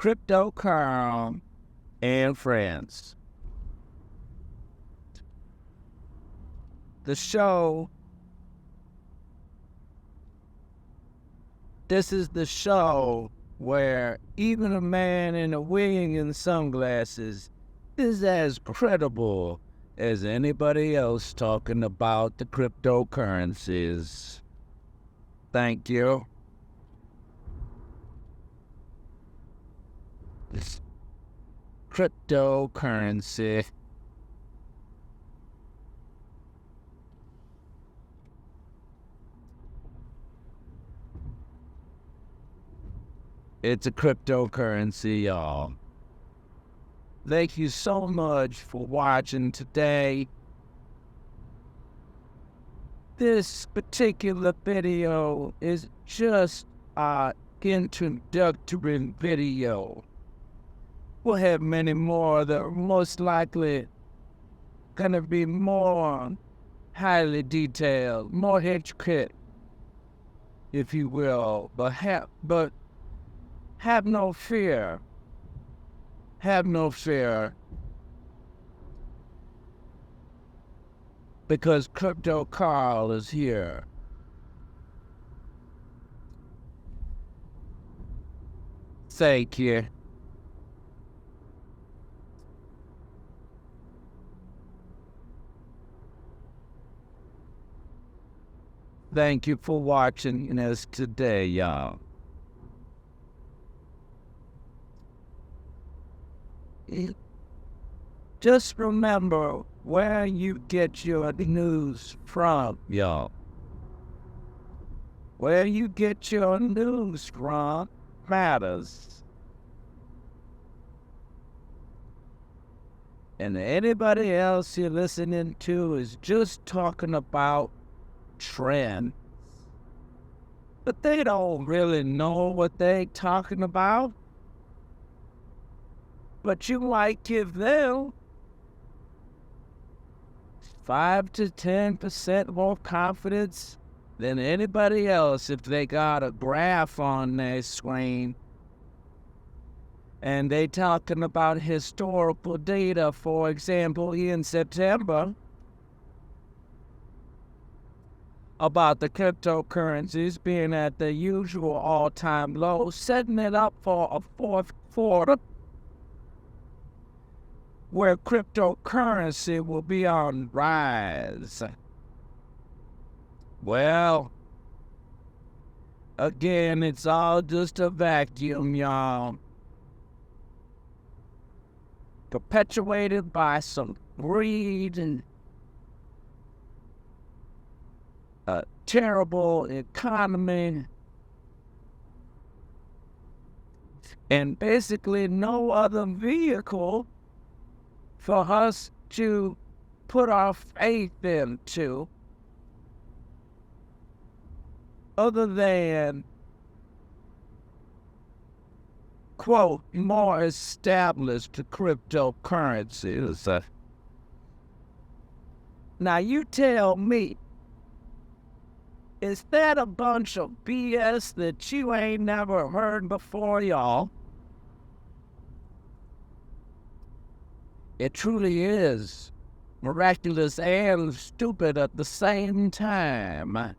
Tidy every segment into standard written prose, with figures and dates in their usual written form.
Cryptocurrency and friends. The show. This is the show where even a man in a wig and sunglasses is as credible as anybody else talking about the cryptocurrencies. Thank you. This cryptocurrency. It's a cryptocurrency, y'all. Thank you so much for watching today. This particular video is just an introductory video. We'll have many more that are most likely gonna be more highly detailed, more intricate, if you will. But have no fear. Have no fear. Because Crypto Carl is here. Thank you. Thank you for watching us today, y'all. Just remember where you get your news from, y'all. Where you get your news from matters. And anybody else you're listening to is just talking about trends. But they don't really know what they're talking about. But you might give them 5 to 10% more confidence than anybody else if they got a graph on their screen and they talking about historical data. For example, in September, about the cryptocurrencies being at the usual all-time low, setting it up for a fourth quarter where cryptocurrency will be on rise. Well, again, it's all just a vacuum, y'all. Perpetuated by some greed and a terrible economy and basically no other vehicle for us to put our faith into other than, quote, more established cryptocurrencies. Now you tell me, is that a bunch of BS that you ain't never heard before, y'all? It truly is miraculous and stupid at the same time.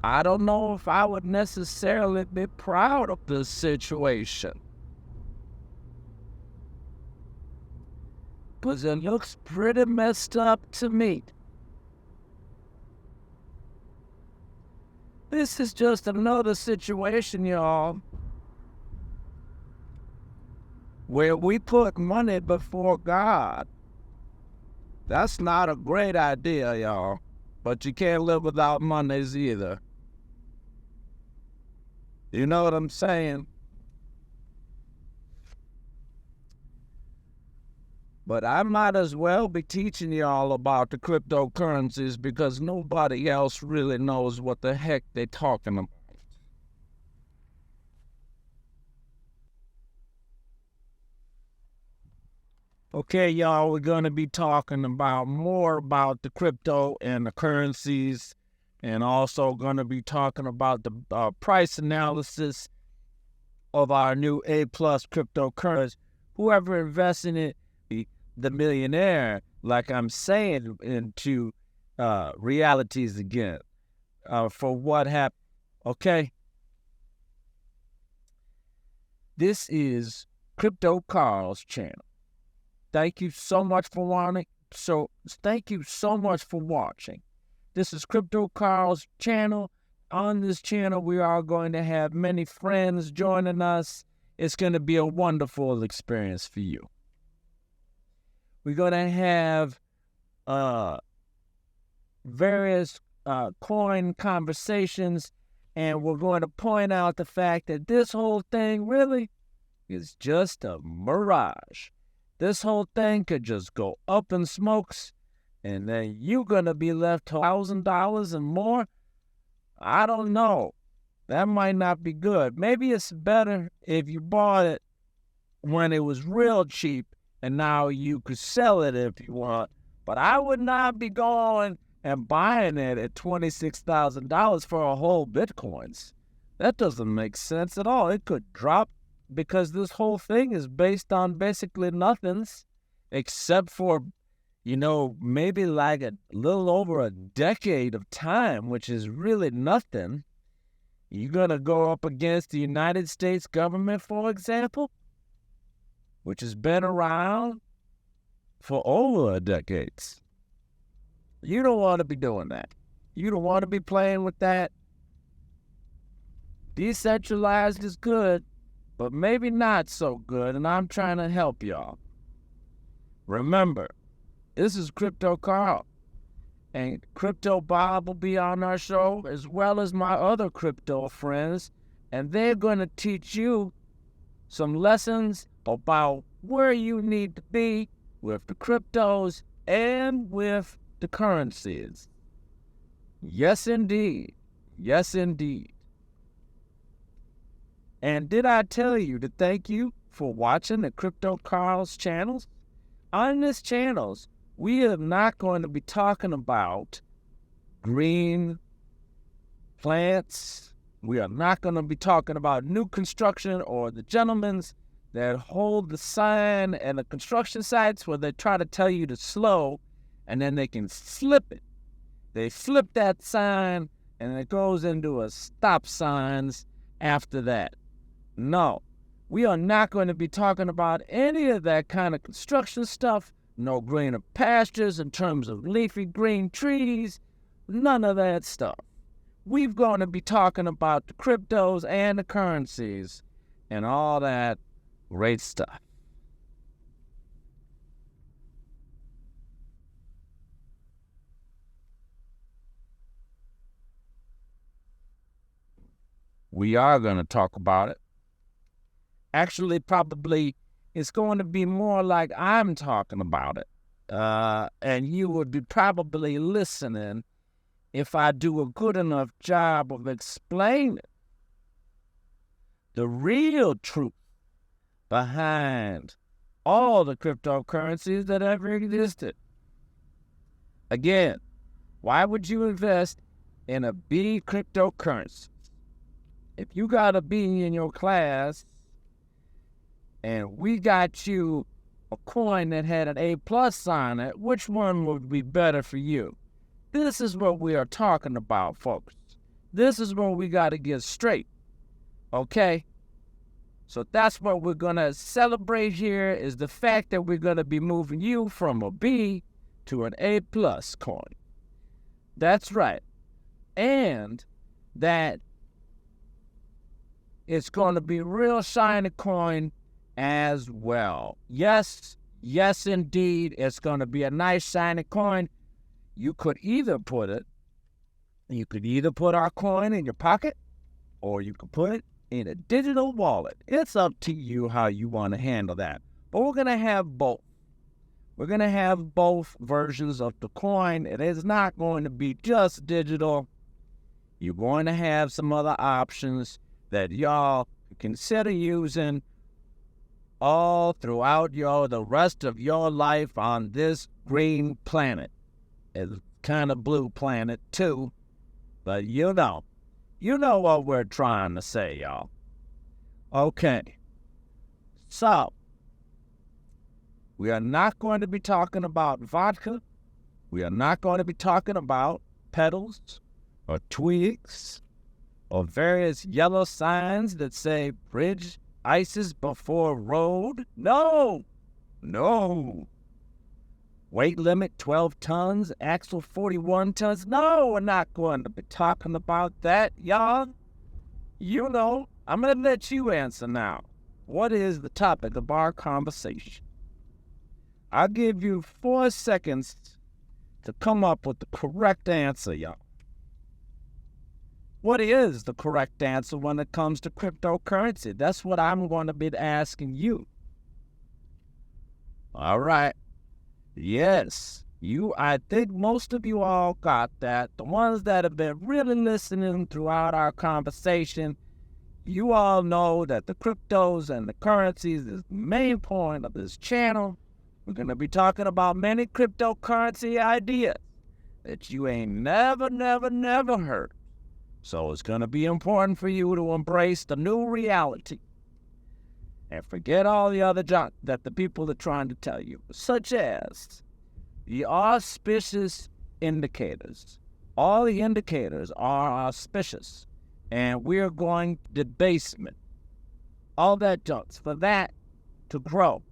I don't know if I would necessarily be proud of this situation, because it looks pretty messed up to me. This is just another situation, y'all, where we put money before God. That's not a great idea, y'all. But you can't live without monies either. You know what I'm saying? But I might as well be teaching y'all about the cryptocurrencies because nobody else really knows what the heck they're talking about. Okay, y'all, we're going to be talking about more about the crypto and the currencies, and also going to be talking about the price analysis of our new A-plus cryptocurrency. Whoever invests in it, the millionaire, like I'm saying, into realities again for what happened. Okay? This is Crypto Carl's channel. Thank you so much for watching. Thank you so much for watching. This is Crypto Carl's channel. On this channel, we are going to have many friends joining us. It's going to be a wonderful experience for you. We're going to have various coin conversations, and we're going to point out the fact that this whole thing really is just a mirage. This whole thing could just go up in smokes, and then you're going to be left $1,000 and more. I don't know. That might not be good. Maybe it's better if you bought it when it was real cheap, and now you could sell it if you want. But I would not be going and buying it at $26,000 for a whole Bitcoins. That doesn't make sense at all. It could drop because this whole thing is based on basically nothings except for, maybe like a little over a decade of time, which is really nothing. You're going to go up against the United States government, for example, which has been around for over a decade. You don't want to be doing that. You don't want to be playing with that. Decentralized is good, but maybe not so good, and I'm trying to help y'all. Remember, this is Crypto Carl, and Crypto Bob will be on our show, as well as my other crypto friends, and they're going to teach you some lessons about where you need to be with the cryptos and with the currencies. Yes, indeed. Yes, indeed. And did I tell you to thank you for watching the Crypto Carl's channels? On this channels, we are not going to be talking about green plants. We are not going to be talking about new construction or the gentlemen that hold the sign and the construction sites where they try to tell you to slow, and then they can flip it. They flip that sign, and it goes into a stop signs after that. No, we are not going to be talking about any of that kind of construction stuff. No greener pastures in terms of leafy green trees. None of that stuff. We're going to be talking about the cryptos and the currencies and all that great stuff. We are going to talk about it. Actually, probably it's going to be more like I'm talking about it. And you would be probably listening if I do a good enough job of explaining the real truth behind all the cryptocurrencies that ever existed. Again, why would you invest in a B cryptocurrency? If you got a B in your class and we got you a coin that had an A+ on it, which one would be better for you? This is what we are talking about, folks. This is what we got to get straight, okay? So that's what we're going to celebrate here, is the fact that we're going to be moving you from a B to an A+ coin. That's right. And that it's going to be a real shiny coin as well. Yes, indeed, it's going to be a nice shiny coin. You could either put our coin in your pocket, or you could put it in a digital wallet. It's up to you how you want to handle that. But we're going to have both. We're going to have both versions of the coin. It is not going to be just digital. You're going to have some other options that y'all consider using all throughout the rest of your life on this green planet. It's kind of blue planet too, but you know what we're trying to say, y'all. Okay, so we are not going to be talking about vodka. We are not going to be talking about petals or twigs or various yellow signs that say bridge ices before road. No, no. Weight limit 12 tons, axle 41 tons. No, we're not going to be talking about that, y'all. You know, I'm going to let you answer now. What is the topic of our conversation? I'll give you 4 seconds to come up with the correct answer, y'all. What is the correct answer when it comes to cryptocurrency? That's what I'm going to be asking you. All right. Yes, I think most of you all got that. The ones that have been really listening throughout our conversation, you all know that the cryptos and the currencies is the main point of this channel. We're going to be talking about many cryptocurrency ideas that you ain't never heard. So it's going to be important for you to embrace the new reality and forget all the other junk that the people are trying to tell you, such as the auspicious indicators. All the indicators are auspicious, and we're going to basement all that junk for that to grow.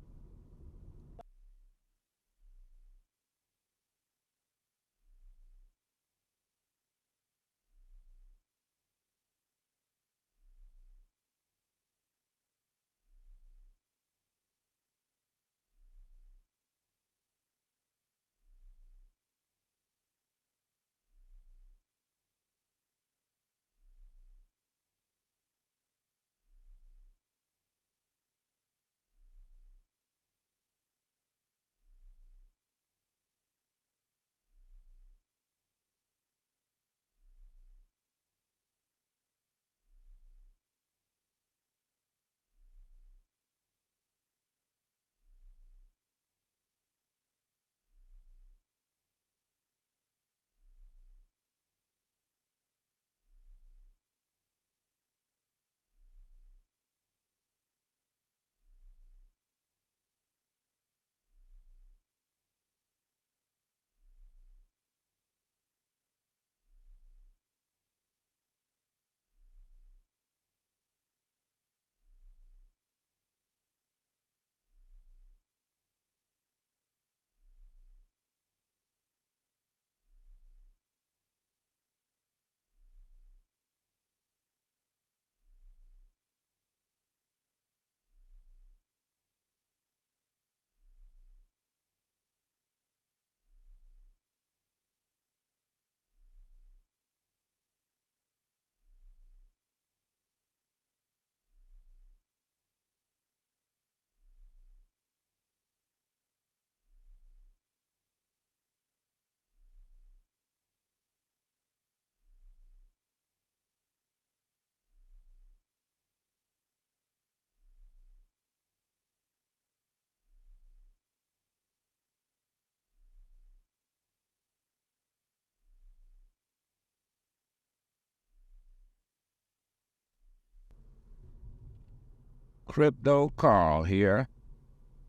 Crypto Carl here.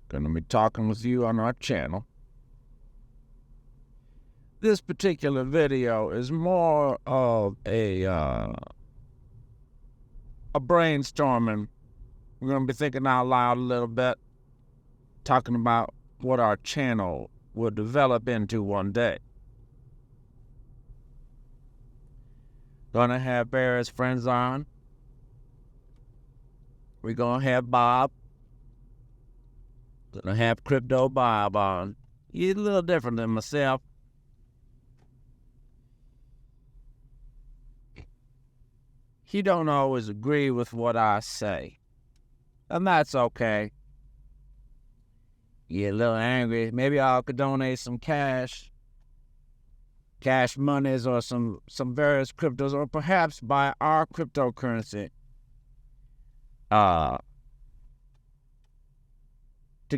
Gonna be talking with you on our channel. This particular video is more of a brainstorming. We're gonna be thinking out loud a little bit, talking about what our channel will develop into one day. Gonna have various friends on. We're gonna have Bob. Gonna have Crypto Bob on. He's a little different than myself. He don't always agree with what I say, and that's okay. Get a little angry. Maybe I could donate some cash monies, or some various cryptos, or perhaps buy our cryptocurrency to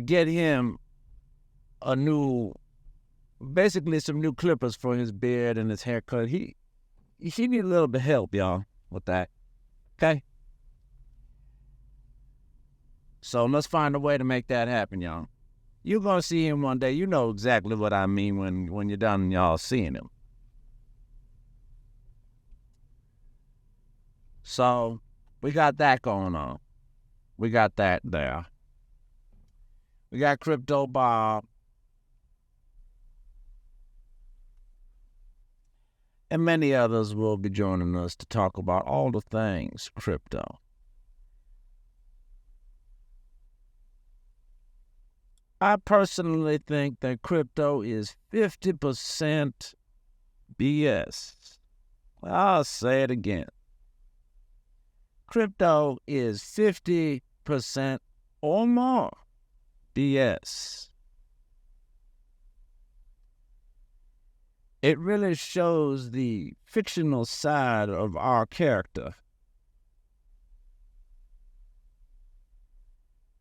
get him basically some new clippers for his beard and his haircut. He need a little bit of help, y'all, with that. Okay? So let's find a way to make that happen, y'all. You're going to see him one day. You know exactly what I mean when you're done y'all seeing him. So we got that going on. We got that there. We got Crypto Bob. And many others will be joining us to talk about all the things crypto. I personally think that crypto is 50% BS. I'll say it again. Crypto is 50% or more BS. It really shows the fictional side of our character.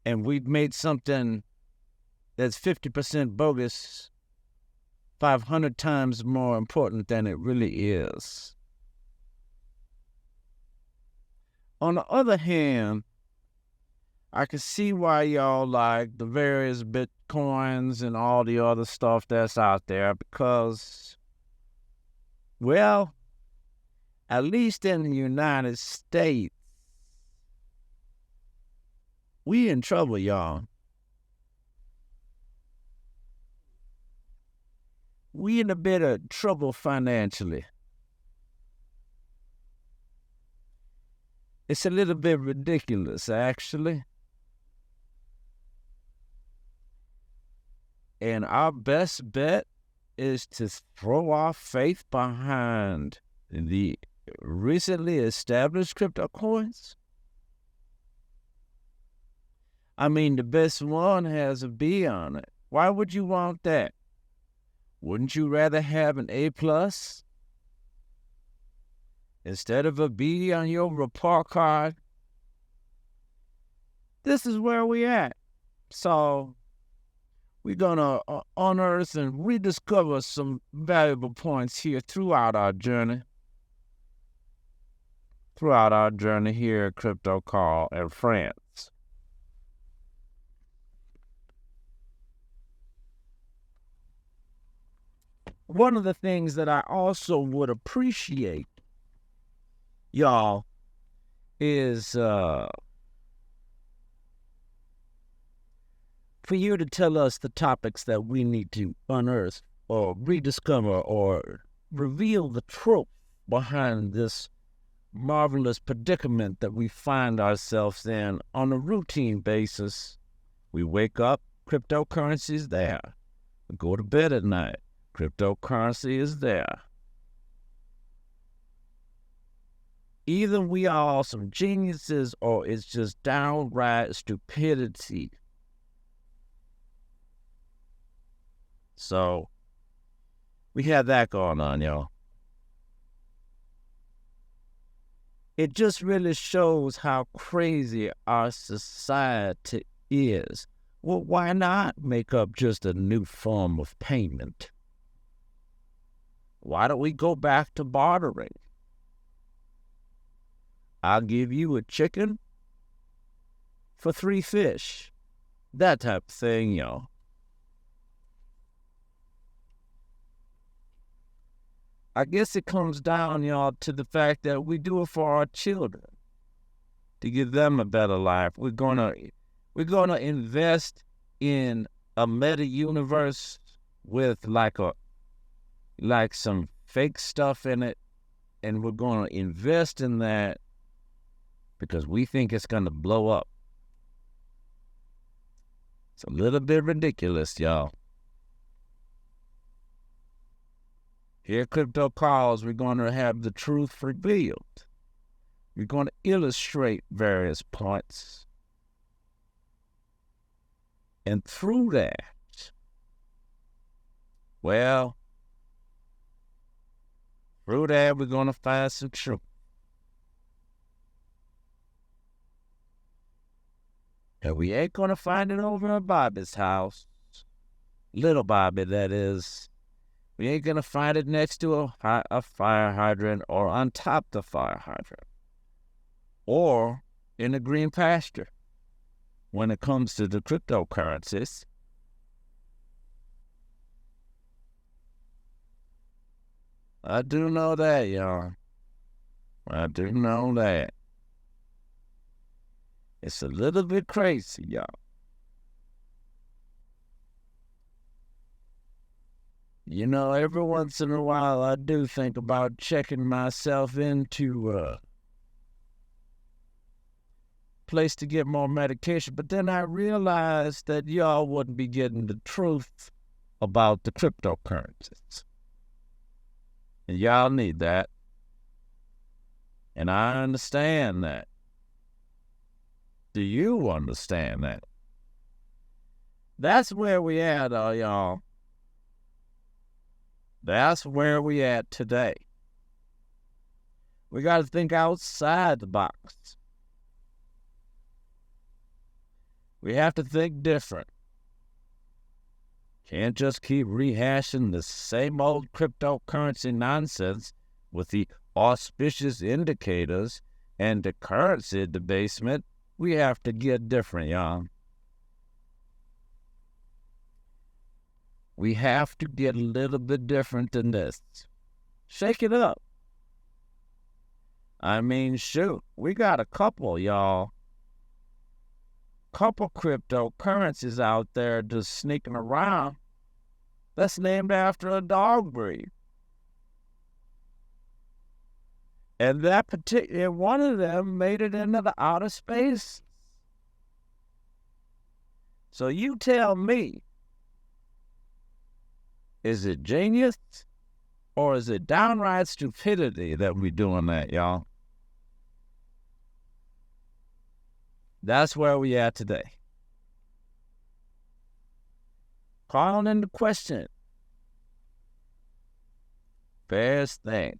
And we've made something that's 50% bogus 500 times more important than it really is. On the other hand, I can see why y'all like the various Bitcoins and all the other stuff that's out there because, well, at least in the United States, we in trouble, y'all. We in a bit of trouble financially. It's a little bit ridiculous, actually. And our best bet is to throw our faith behind the recently established crypto coins. I mean, the best one has a B on it. Why would you want that? Wouldn't you rather have an A+ instead of a B on your report card? This is where we at. So we're going to unearth and rediscover some valuable points here throughout our journey. Throughout our journey here at Crypto Call and Friends. One of the things that I also would appreciate, y'all, is for you to tell us the topics that we need to unearth or rediscover or reveal the truth behind this marvelous predicament that we find ourselves in on a routine basis. We wake up, cryptocurrency is there. We go to bed at night, cryptocurrency is there. Either we are all some geniuses or it's just downright stupidity. So we have that going on, y'all. It just really shows how crazy our society is. Well, why not make up just a new form of payment? Why don't we go back to bartering? I'll give you a chicken for 3 fish. That type of thing, y'all. I guess it comes down, y'all, to the fact that we do it for our children, to give them a better life. We're gonna invest in a meta universe with like some fake stuff in it, and we're gonna invest in that because we think it's gonna blow up. It's a little bit ridiculous, y'all. Here at Crypto Calls, we're going to have the truth revealed. We're going to illustrate various points. And through that, we're going to find some truth. And we ain't going to find it over at Bobby's house. Little Bobby, that is. We ain't going to find it next to a fire hydrant or on top of the fire hydrant or in a green pasture. when it comes to the cryptocurrencies. I do know that, y'all. I do know that. It's a little bit crazy, y'all. You know, every once in a while I do think about checking myself into a place to get more medication, but then I realized that y'all wouldn't be getting the truth about the cryptocurrencies. And y'all need that. And I understand that. Do you understand that? That's where we at, y'all. That's where we at today. We got to think outside the box. We have to think different. Can't just keep rehashing the same old cryptocurrency nonsense with the auspicious indicators and the currency debasement. We have to get different, y'all. We have to get a little bit different than this. Shake it up. I mean, shoot, we got a couple, y'all. Couple cryptocurrencies out there just sneaking around that's named after a dog breed. And that particular one of them made it into the outer space. So you tell me, is it genius or is it downright stupidity that we're doing that, y'all? That's where we are today. Calling into question various things.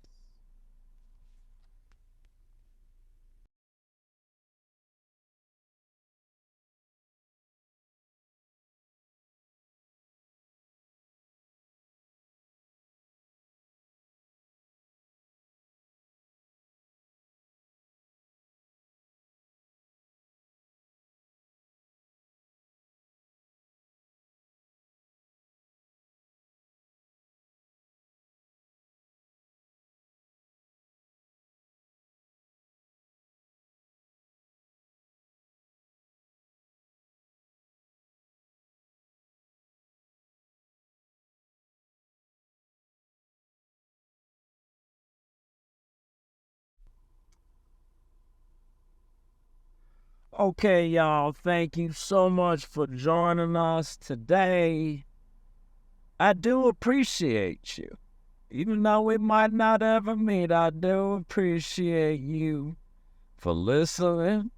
Okay, y'all, thank you so much for joining us today. I do appreciate you. Even though we might not ever meet, I do appreciate you for listening.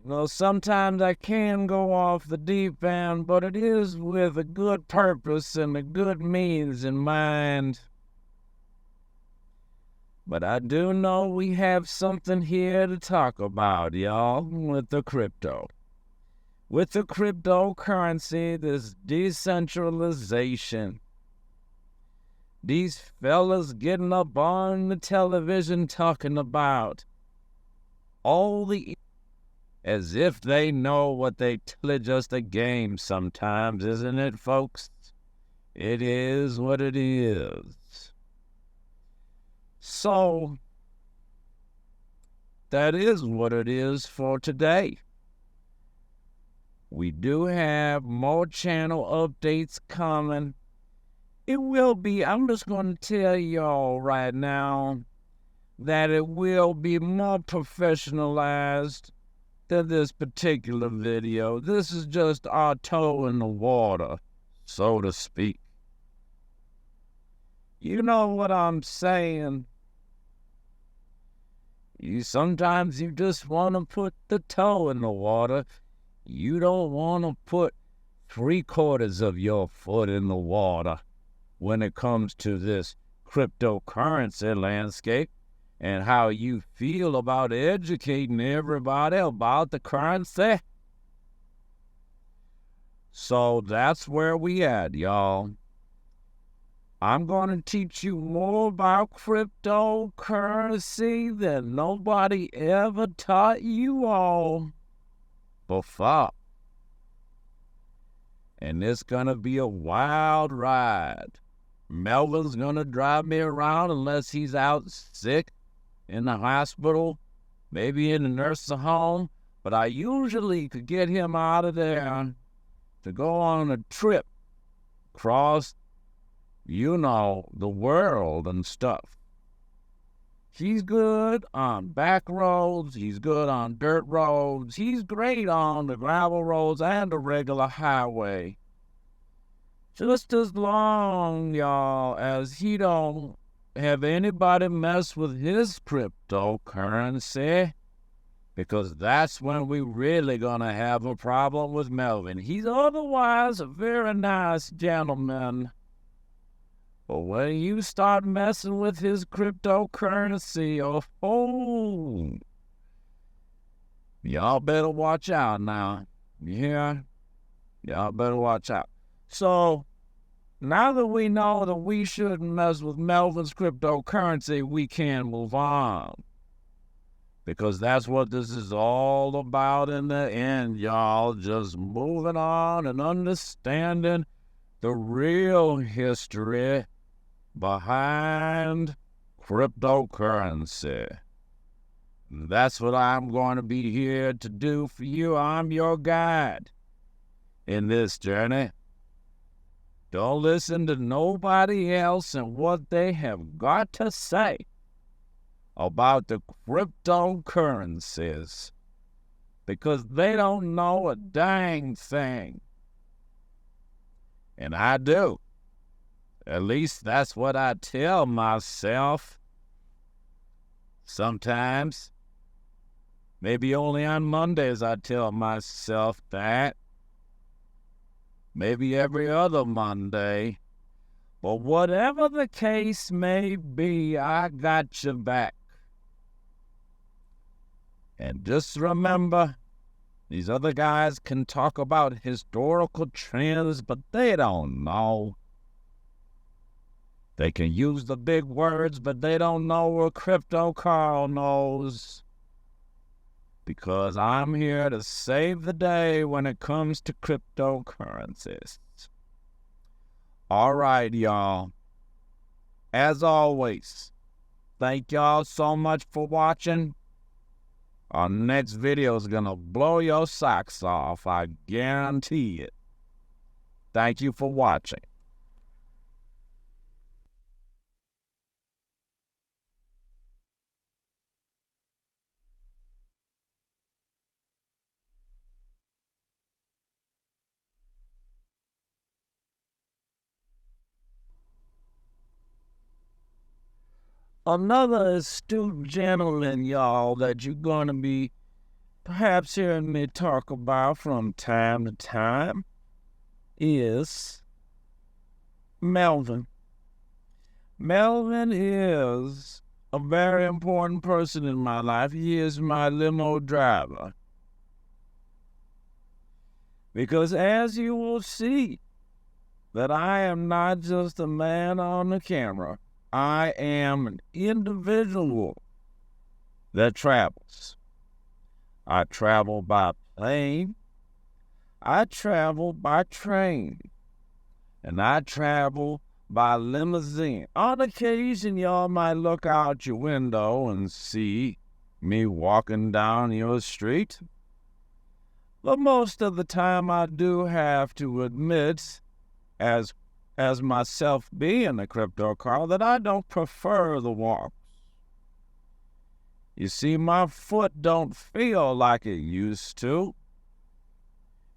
You know, sometimes I can go off the deep end, but it is with a good purpose and a good means in mind. But I do know we have something here to talk about, y'all, with the crypto. With the cryptocurrency, this decentralization. These fellas getting up on the television talking about all the... as if they know what they tell it, just a game sometimes, isn't it, folks? It is what it is. So, that is what it is for today. We do have more channel updates coming. It will be, I'm just going to tell y'all right now that it will be more professionalized than this particular video. This is just our toe in the water, so to speak. You know what I'm saying? Sometimes you just want to put the toe in the water. You don't want to put 3/4 of your foot in the water when it comes to this cryptocurrency landscape and how you feel about educating everybody about the currency. So that's where we at, y'all. I'm going to teach you more about cryptocurrency than nobody ever taught you all. before. And it's gonna be a wild ride. Melvin's gonna drive me around unless he's out sick in the hospital, maybe in the nursing home. But I usually could get him out of there to go on a trip across, the world and stuff. He's good on back roads. He's good on dirt roads. He's great on the gravel roads and the regular highway. Just as long, y'all, as he don't have anybody mess with his cryptocurrency, because that's when we really gonna have a problem with Melvin. He's otherwise a very nice gentleman. But when you start messing with his cryptocurrency, oh, y'all better watch out now. Yeah, y'all better watch out. So, now that we know that we shouldn't mess with Melvin's cryptocurrency, we can move on. Because that's what this is all about in the end, y'all. Just moving on and understanding the real history behind cryptocurrency. That's what I'm going to be here to do for you. I'm your guide in this journey. Don't listen to nobody else and what they have got to say about the cryptocurrencies, because they don't know a dang thing. And I do. At least that's what I tell myself. Sometimes, maybe only on Mondays I tell myself that. Maybe every other Monday. But whatever the case may be, I got your back. And just remember, these other guys can talk about historical trends, but they don't know. They can use the big words, but they don't know what Crypto Carl knows. Because I'm here to save the day when it comes to cryptocurrencies. All right, y'all. As always, thank y'all so much for watching. Our next video is going to blow your socks off. I guarantee it. Thank you for watching. Another astute gentleman, y'all, that you're going to be perhaps hearing me talk about from time to time is Melvin. Melvin is a very important person in my life. He is my limo driver. Because as you will see, that I am not just a man on the camera. I am an individual that travels. I travel by plane, I travel by train, and I travel by limousine. On occasion, y'all might look out your window and see me walking down your street. But most of the time, I do have to admit, as myself being a crypto Carl, that I don't prefer the walks. You see, my foot don't feel like it used to.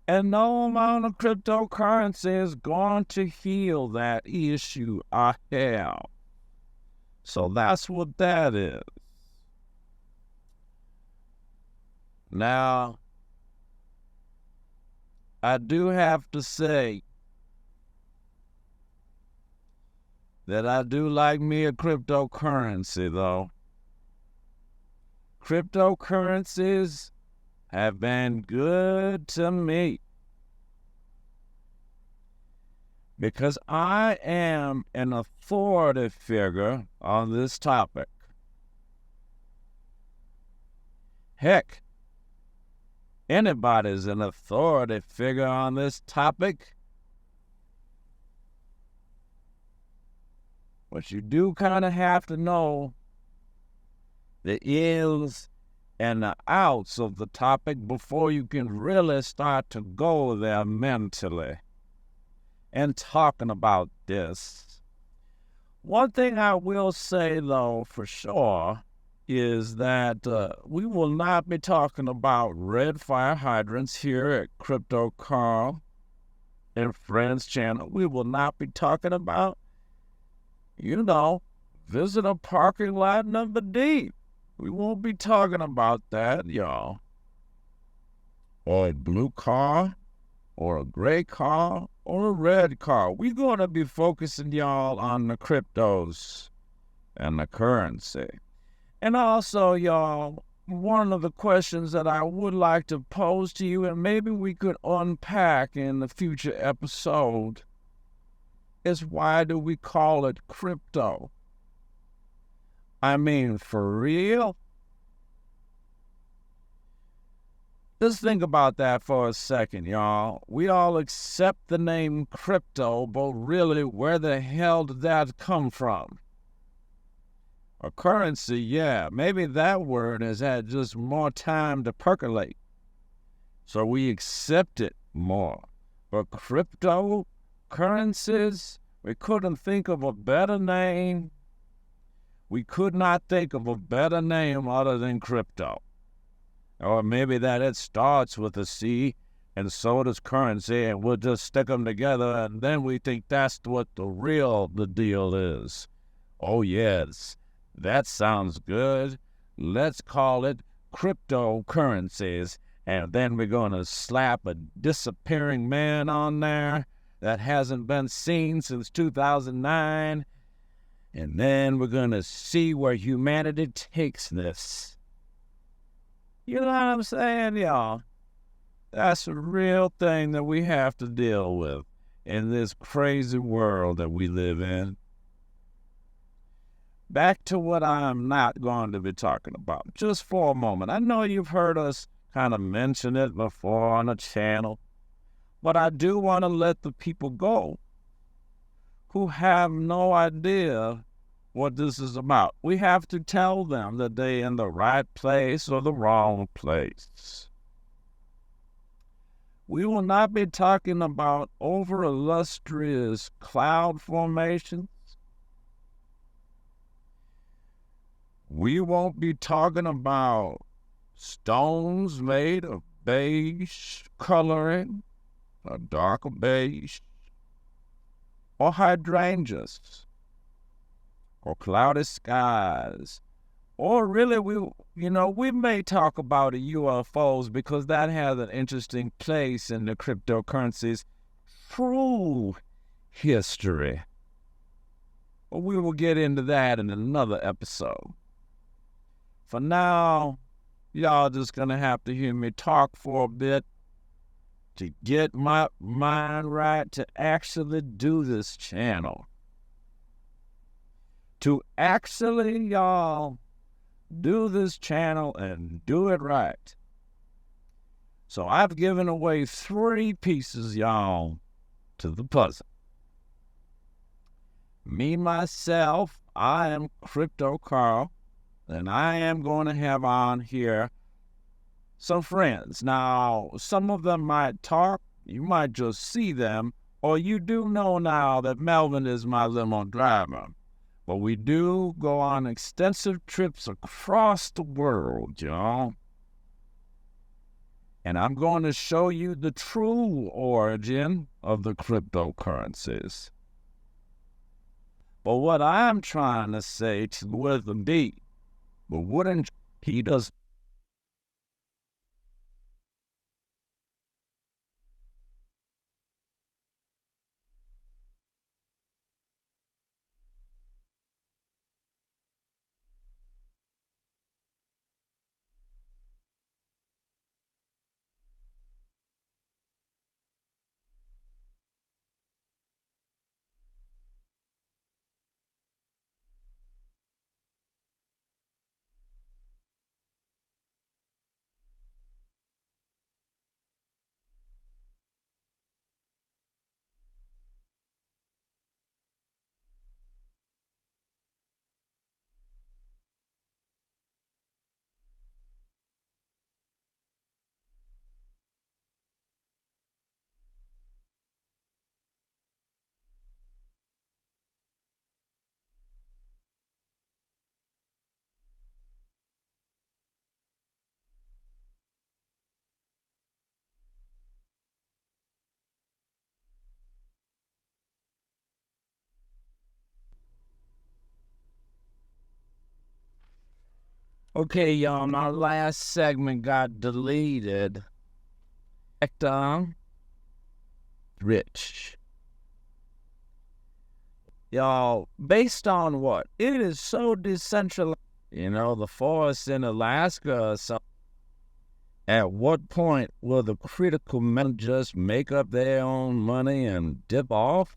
And no amount of cryptocurrency is going to heal that issue I have. So that's what that is. Now, I do have to say that I do like me a cryptocurrency, though. Cryptocurrencies have been good to me because I am an authority figure on this topic. Heck, anybody's an authority figure on this topic, but you do kind of have to know the ins and the outs of the topic before you can really start to go there mentally and talking about this. One thing I will say, though, for sure, is that we will not be talking about red fire hydrants here at Crypto Carl and Friends channel. We will not be talking about, visit a parking lot number D. We won't be talking about that, y'all. Or a blue car, or a gray car, or a red car. We're going to be focusing, y'all, on the cryptos and the currency. And also, y'all, one of the questions that I would like to pose to you, and maybe we could unpack in the future episode, is why do we call it crypto? I mean, for real? Just think about that for a second, y'all. We all accept the name crypto, but really, where the hell did that come from? A currency, yeah, maybe that word has had just more time to percolate, so we accept it more. But cryptocurrencies, we couldn't think of a better name. We could not think of a better name other than crypto. Or maybe that it starts with a C, and so does currency, and we'll just stick them together, and then we think that's what the deal is. Oh, yes. That sounds good. Let's call it cryptocurrencies. And then we're going to slap a disappearing man on there that hasn't been seen since 2009. And then we're going to see where humanity takes this. You know what I'm saying, y'all? That's a real thing that we have to deal with in this crazy world that we live in. Back to what I'm not going to be talking about, just for a moment. I know you've heard us kind of mention it before on the channel, but I do want to let the people go who have no idea what this is about. We have to tell them that they're in the right place or the wrong place. We will not be talking about over-illustrious cloud formations. We won't be talking about stones made of beige coloring, a darker beige, or hydrangeas, or cloudy skies, or really we may talk about UFOs because that has an interesting place in the cryptocurrency's true history. But we will get into that in another episode. For now, y'all just gonna have to hear me talk for a bit to get my mind right to actually do this channel. To actually, y'all, do this channel and do it right. So I've given away 3 pieces, y'all, to the puzzle. Me, myself, I am Crypto Carl. And I am going to have on here some friends. Now, some of them might talk, you might just see them, or you do know now that Melvin is my limo driver. But we do go on extensive trips across the world, y'all. And I'm going to show you the true origin of the cryptocurrencies. But what I'm trying to say to with the beat, but wouldn't he does Okay, y'all, my last segment got deleted. Rich. Y'all, based on what? It is so decentralized. You know, the forests in Alaska or something. At what point will the critical men just make up their own money and dip off?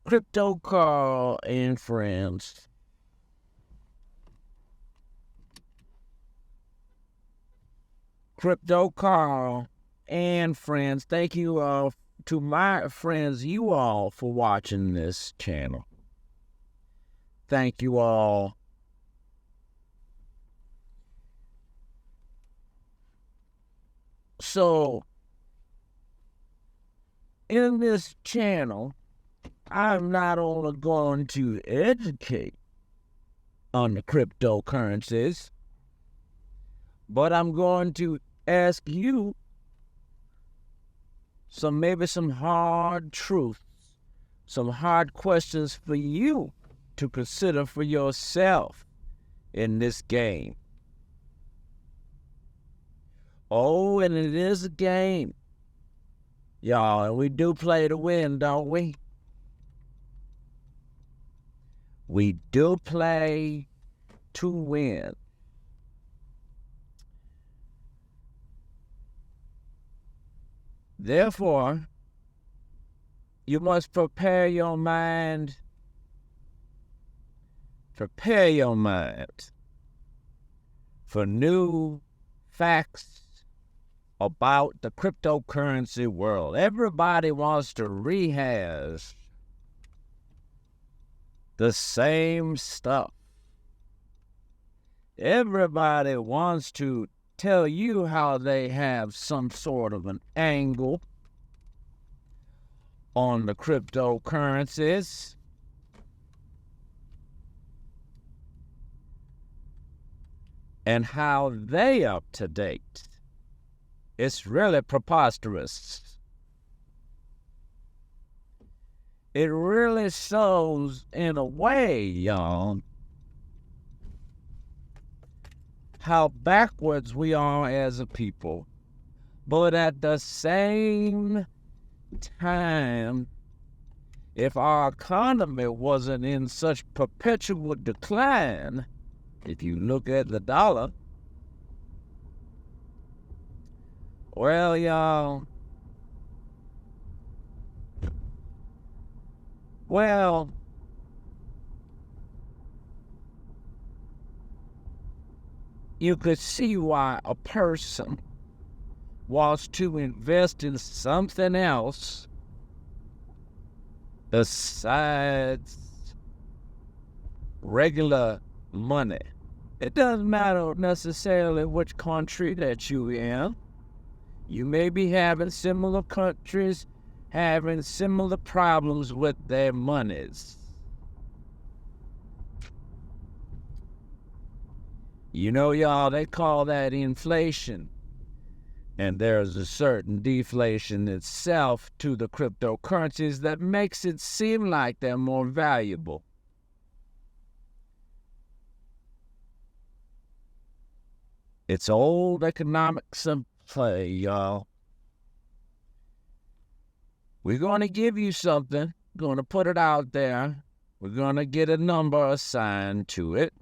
Crypto Carl and friends. Crypto Carl and friends. Thank you all to my friends, you all, for watching this channel. Thank you all. So, in this channel, I'm not only going to educate on the cryptocurrencies, but I'm going to ask you maybe some hard truths, some hard questions for you to consider for yourself in this game. Oh, and it is a game, y'all, and we do play to win, don't we? We do play to win. Therefore, you must prepare your mind for new facts about the cryptocurrency world. Everybody wants to rehash the same stuff. Everybody wants to tell you how they have some sort of an angle on the cryptocurrencies. and how they up to date. It's really preposterous. It really shows, in a way, y'all, how backwards we are as a people. But at the same time, if our economy wasn't in such perpetual decline, if you look at the dollar, well, y'all, you could see why a person wants to invest in something else besides regular money. It doesn't matter necessarily which country that you're in. You may be having similar countries having similar problems with their monies. You know, y'all, they call that inflation. And there's a certain deflation itself to the cryptocurrencies that makes it seem like they're more valuable. It's old economics in play, y'all. We're going to give you something, going to put it out there. We're going to get a number assigned to it.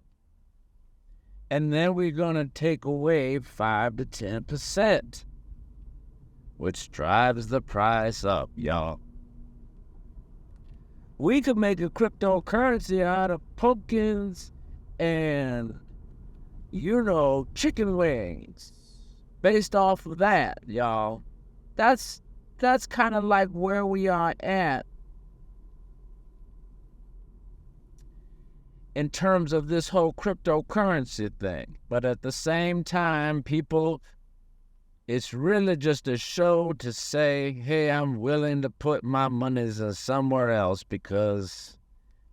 And then we're going to take away 5 to 10%, which drives the price up, y'all. We could make a cryptocurrency out of pumpkins and, chicken wings based off of that, y'all. That's kind of like where we are at in terms of this whole cryptocurrency thing. But at the same time, people, it's really just a show to say, hey, I'm willing to put my monies somewhere else because,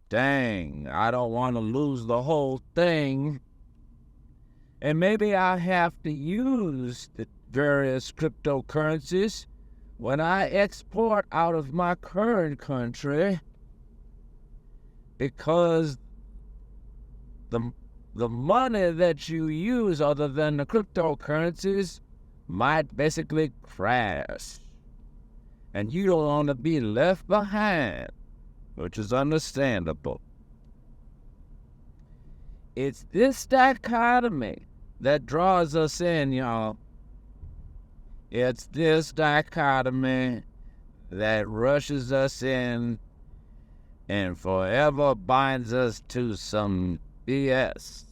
dang, I don't want to lose the whole thing. And maybe I have to use the various cryptocurrencies when I export out of my current country, because the money that you use other than the cryptocurrencies might basically crash. And you don't want to be left behind, which is understandable. It's this dichotomy that draws us in, y'all. It's this dichotomy that rushes us in and forever binds us to some BS.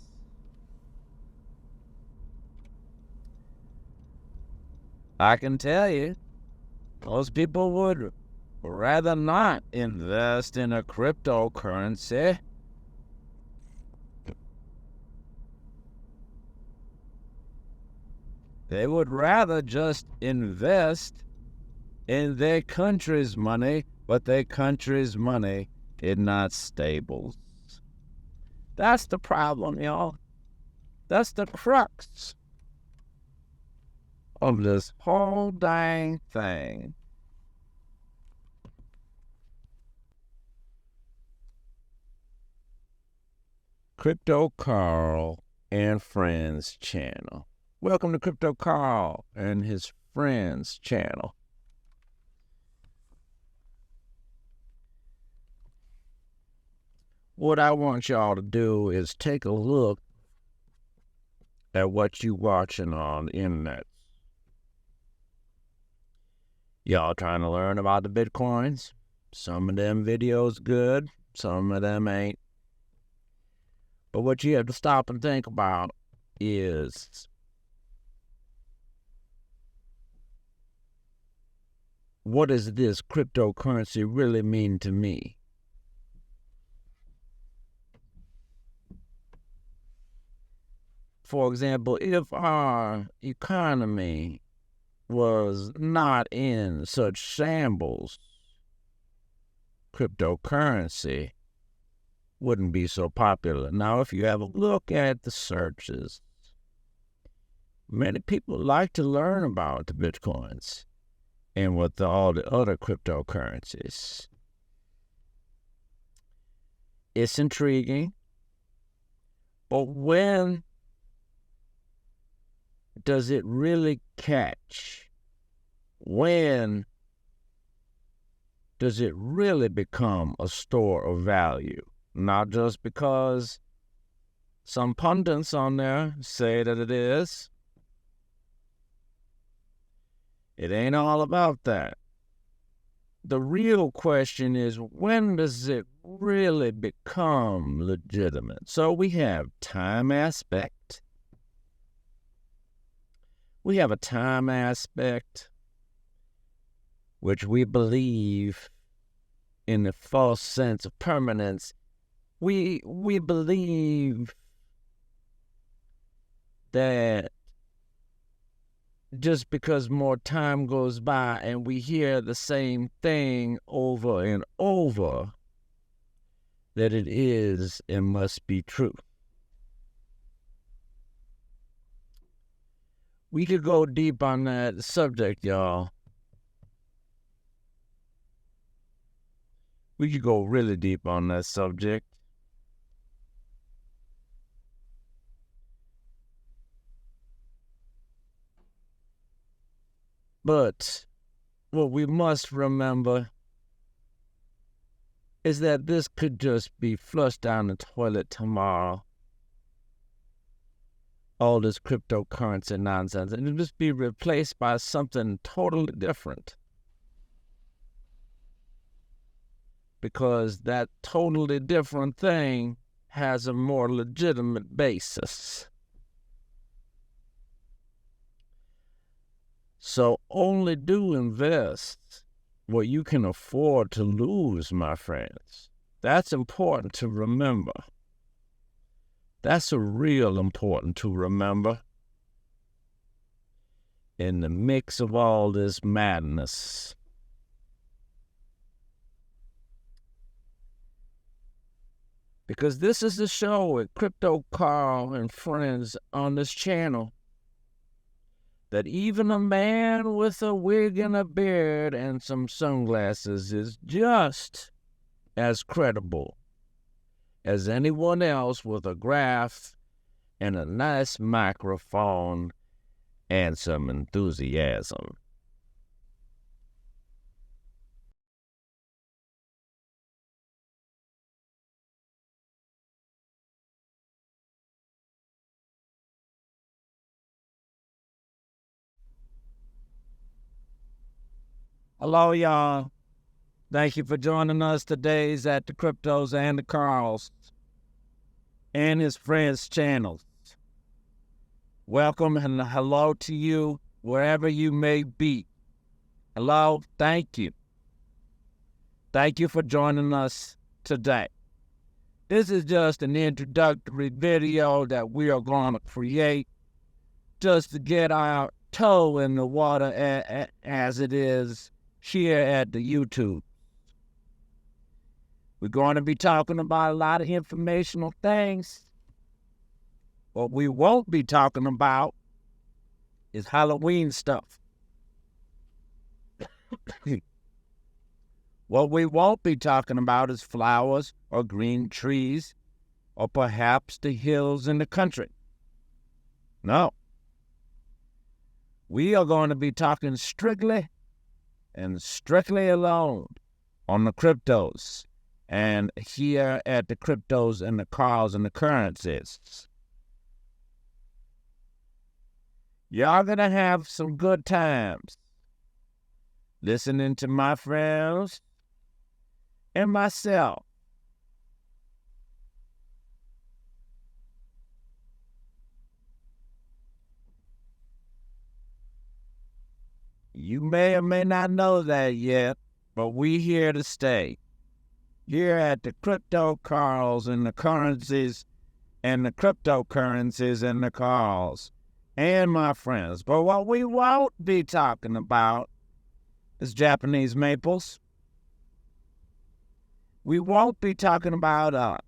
I can tell you, most people would rather not invest in a cryptocurrency. They would rather just invest in their country's money, but their country's money is not stable. That's the problem, y'all. That's the crux of this whole dang thing. Crypto Carl and Friends channel. Welcome to Crypto Carl and his Friends channel. What I want y'all to do is take a look at what you watching on the internet. Y'all trying to learn about the Bitcoins? Some of them videos good, some of them ain't. But what you have to stop and think about is, what does this cryptocurrency really mean to me? For example, if our economy was not in such shambles, cryptocurrency wouldn't be so popular. Now, if you have a look at the searches Many people like to learn about the Bitcoins and with all the other cryptocurrencies. It's intriguing, but when does it really catch? When does it really become a store of value? Not just because some pundits on there say that it is. It ain't all about that. The real question is, when does it really become legitimate? So we have time aspect. We have a time aspect, which we believe in the false sense of permanence. We believe that just because more time goes by and we hear the same thing over and over, that it is and must be true. We could go deep on that subject, y'all. We could go really deep on that subject. But what we must remember is that this could just be flushed down the toilet tomorrow. All this cryptocurrency nonsense, and it'll just be replaced by something totally different. Because that totally different thing has a more legitimate basis. So only do invest what you can afford to lose, my friends. That's important to remember. That's a real important to remember in the mix of all this madness. Because this is the show with Crypto Carl and friends on this channel, that even a man with a wig and a beard and some sunglasses is just as credible as anyone else with a graph and a nice microphone and some enthusiasm. Hello, y'all. Thank you for joining us today at the Cryptos and the Carls and his friends' channels. Welcome and hello to you wherever you may be. Hello, thank you. Thank you for joining us today. This is just an introductory video that we are going to create just to get our toe in the water as it is here at the YouTube. We're going to be talking about a lot of informational things. What we won't be talking about is Halloween stuff. What we won't be talking about is flowers or green trees or perhaps the hills in the country. No. We are going to be talking strictly and strictly alone on the cryptos and here at the Cryptos and the Carls and the Currencies. Y'all gonna have some good times listening to my friends and myself. You may or may not know that yet, but we here to stay. Here at the Crypto Carls and the Currencies and the Cryptocurrencies and the Carls and my friends. But what we won't be talking about is Japanese maples. We won't be talking about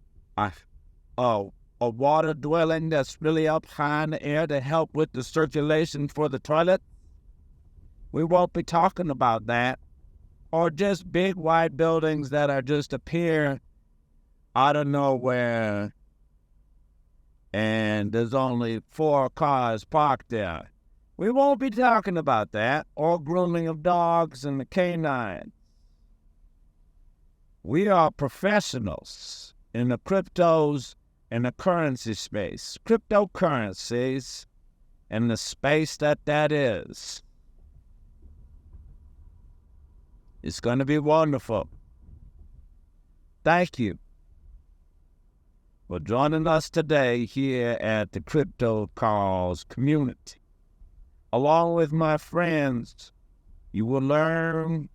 a water dwelling that's really up high in the air to help with the circulation for the toilet. We won't be talking about that. Or just big white buildings that are just appear out of nowhere and there's only 4 cars parked there. We won't be talking about that, or grooming of dogs and the canine. We are professionals in the cryptos and the currency space, cryptocurrencies, and the space that is. It's going to be wonderful. Thank you for joining us today here at the Crypto Calls community. Along with my friends, you will learn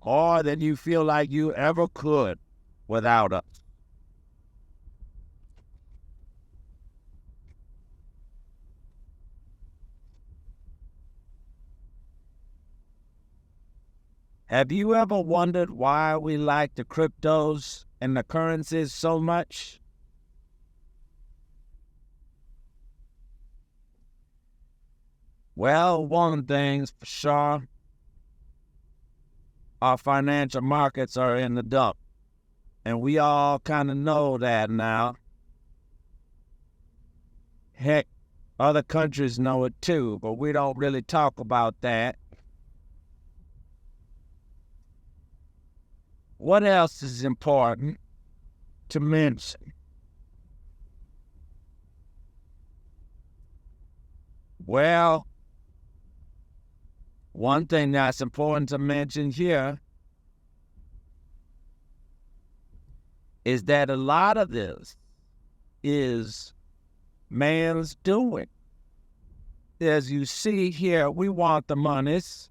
more than you feel like you ever could without us. Have you ever wondered why we like the cryptos and the currencies so much? Well, one thing's for sure, our financial markets are in the dump, and we all kind of know that now. Heck, other countries know it too, but we don't really talk about that. What else is important to mention? Well, one thing that's important to mention here is that a lot of this is man's doing. As you see here, we want the monies,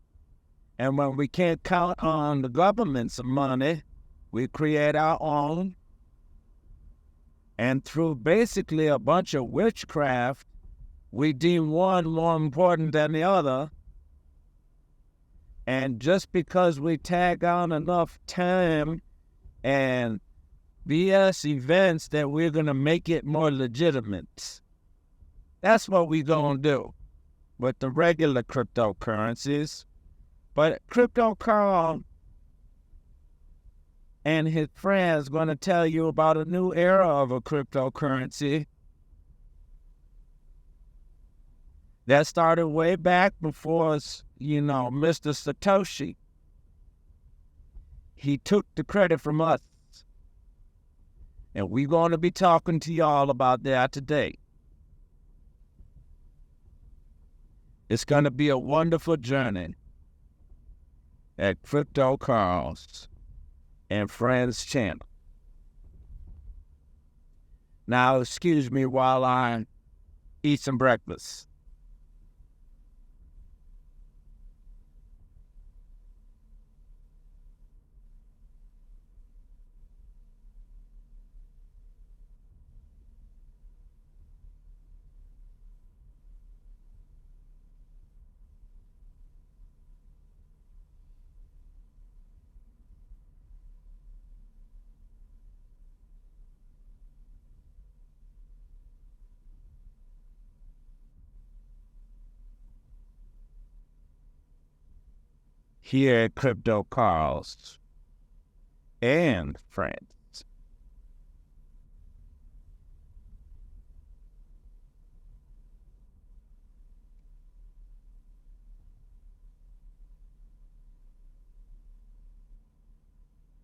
and when we can't count on the government's money, we create our own. And through basically a bunch of witchcraft, we deem one more important than the other. And just because we tag on enough time and BS events that we're going to make it more legitimate. That's what we're going to do with the regular cryptocurrencies. But Crypto Carl and his friends going to tell you about a new era of a cryptocurrency that started way back before us, Mr. Satoshi. He took the credit from us. And we're going to be talking to y'all about that today. It's going to be a wonderful journey at Crypto Carl's and Friends channel. Now, excuse me while I eat some breakfast. Here at Crypto Carl's and Friends.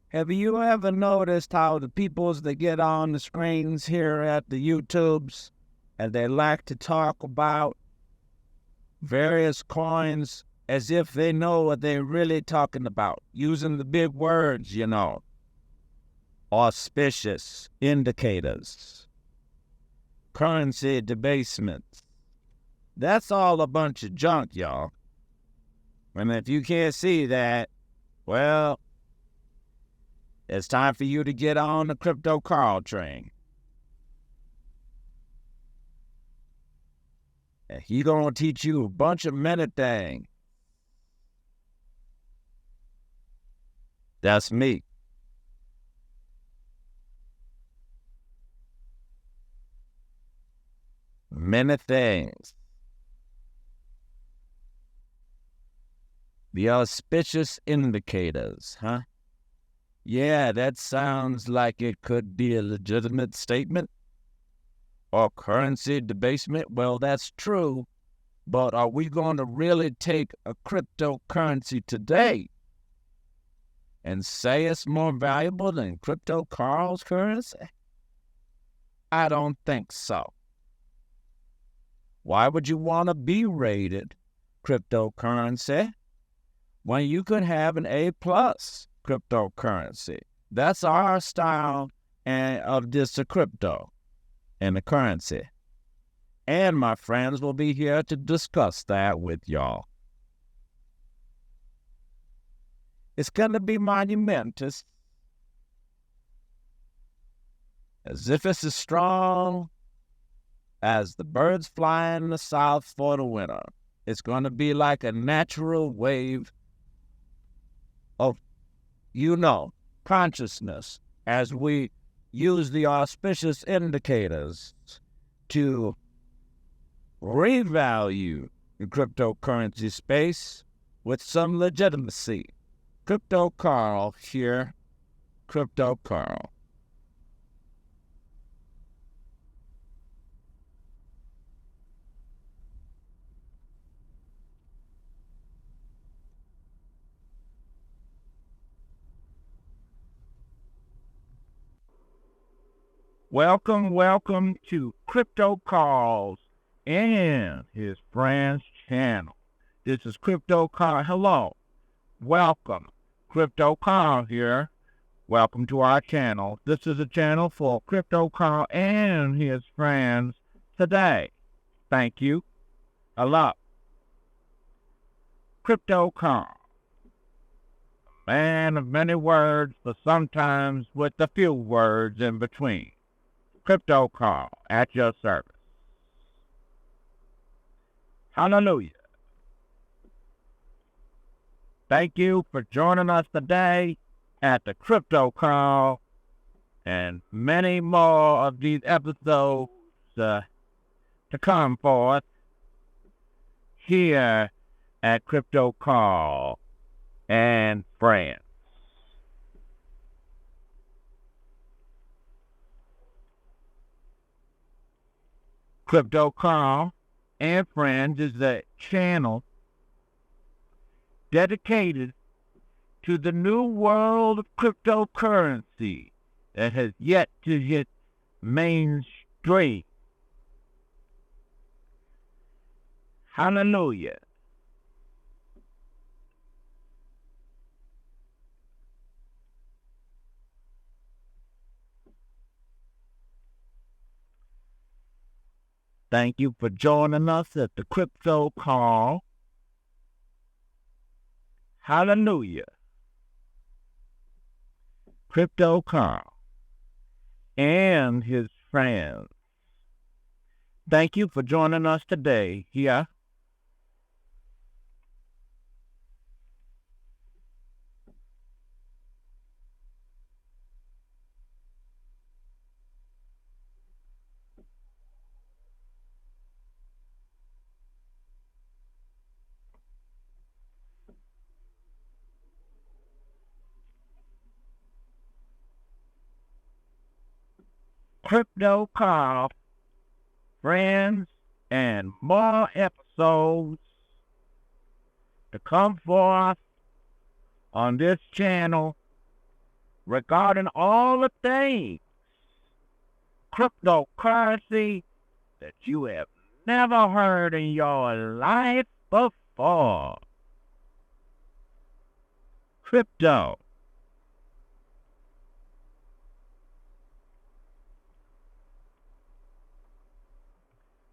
Have you ever noticed how the peoples that get on the screens here at the YouTubes and they like to talk about various coins as if they know what they're really talking about, using the big words, auspicious, indicators, currency debasement. That's all a bunch of junk, y'all. And if you can't see that, well, it's time for you to get on the Crypto Carl train. And he gonna teach you a bunch of many things. That's me. many things. The auspicious indicators, huh? Yeah, that sounds like it could be a legitimate statement. Or currency debasement. Well, that's true. But are we going to really take a cryptocurrency today and say it's more valuable than Crypto Carl's currency? I don't think so. Why would you want a B-rated cryptocurrency when you could have an A-plus cryptocurrency? That's our style of this crypto and the currency. And my friends will be here to discuss that with y'all. It's going to be monumentous, as if it's as strong as the birds flying in the south for the winter. It's going to be like a natural wave of, consciousness as we use the auspicious indicators to revalue the cryptocurrency space with some legitimacy. Crypto Carl here, Crypto Carl. Welcome to Crypto Carl's and his friends channel. This is Crypto Carl. Hello. Welcome. Crypto Carl here. Welcome to our channel. This is a channel for Crypto Carl and his friends today. Thank you. Hello. Crypto Carl. Man of many words, but sometimes with a few words in between. Crypto Carl at your service. Hallelujah. Thank you for joining us today at the Crypto Carl and many more of these episodes to come forth here at Crypto Carl and Friends. Crypto Carl and Friends is a channel dedicated to the new world of cryptocurrency that has yet to hit mainstream. Hallelujah. Thank you for joining us at the Crypto Carl. Hallelujah. Crypto Carl and his friends. Thank you for joining us today here. Crypto Carl, friends, and more episodes to come forth on this channel regarding all the things cryptocurrency that you have never heard in your life before. Crypto.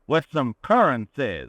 With some currencies